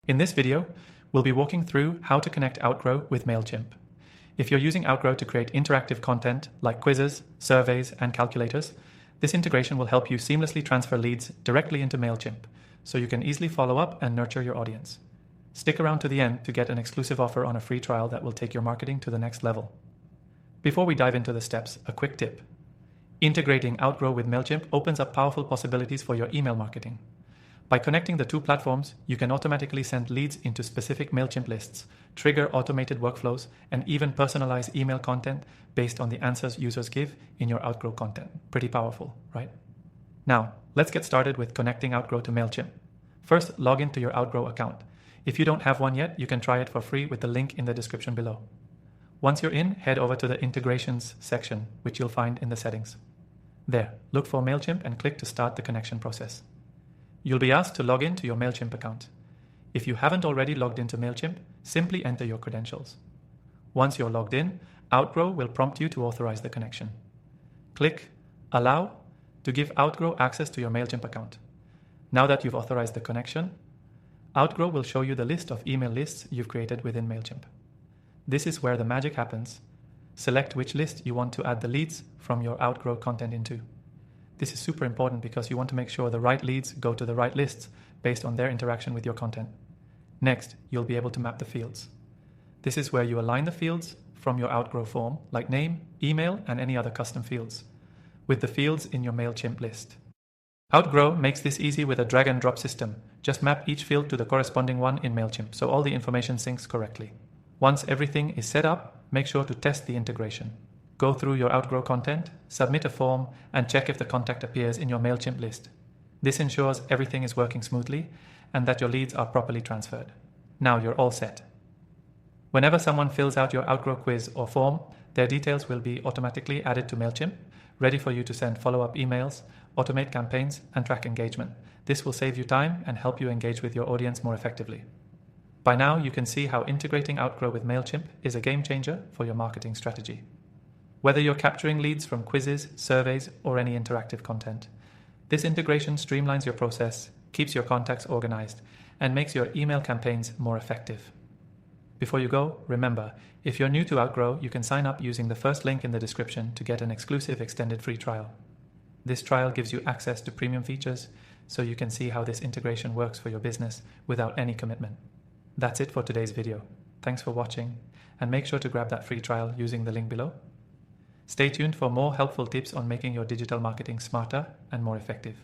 In this video, we'll be walking through how to connect Outgrow with Mailchimp. If you're using Outgrow to create interactive content like quizzes, surveys, and calculators, this integration will help you seamlessly transfer leads directly into Mailchimp, so you can easily follow up and nurture your audience. Stick around to the end to get an exclusive offer on a free trial that will take your marketing to the next level. Before we dive into the steps, a quick tip. Integrating Outgrow with Mailchimp opens up powerful possibilities for your email marketing. By connecting the two platforms, you can automatically send leads into specific Mailchimp lists, trigger automated workflows, and even personalize email content based on the answers users give in your Outgrow content. Pretty powerful, right? Now, let's get started with connecting Outgrow to Mailchimp. First, log into your Outgrow account. If you don't have one yet, you can try it for free with the link in the description below. Once you're in, head over to the Integrations section, which you'll find in the settings. There, look for Mailchimp and click to start the connection process. You'll be asked to log in to your Mailchimp account. If you haven't already logged into Mailchimp, simply enter your credentials. Once you're logged in, Outgrow will prompt you to authorize the connection. Click Allow to give Outgrow access to your Mailchimp account. Now that you've authorized the connection, Outgrow will show you the list of email lists you've created within Mailchimp. This is where the magic happens. Select which list you want to add the leads from your Outgrow content into. This is super important because you want to make sure the right leads go to the right lists based on their interaction with your content. Next, you'll be able to map the fields. This is where you align the fields from your Outgrow form, like name, email, and any other custom fields, with the fields in your Mailchimp list. Outgrow makes this easy with a drag and drop system. Just map each field to the corresponding one in Mailchimp so all the information syncs correctly. Once everything is set up, make sure to test the integration. Go through your Outgrow content, submit a form, and check if the contact appears in your Mailchimp list. This ensures everything is working smoothly and that your leads are properly transferred. Now you're all set. Whenever someone fills out your Outgrow quiz or form, their details will be automatically added to Mailchimp, ready for you to send follow-up emails, automate campaigns, and track engagement. This will save you time and help you engage with your audience more effectively. By now, you can see how integrating Outgrow with Mailchimp is a game changer for your marketing strategy. Whether you're capturing leads from quizzes, surveys, or any interactive content, this integration streamlines your process, keeps your contacts organized, and makes your email campaigns more effective. Before you go, remember, if you're new to Outgrow, you can sign up using the first link in the description to get an exclusive extended free trial. This trial gives you access to premium features, so you can see how this integration works for your business without any commitment. That's it for today's video. Thanks for watching, and make sure to grab that free trial using the link below. Stay tuned for more helpful tips on making your digital marketing smarter and more effective.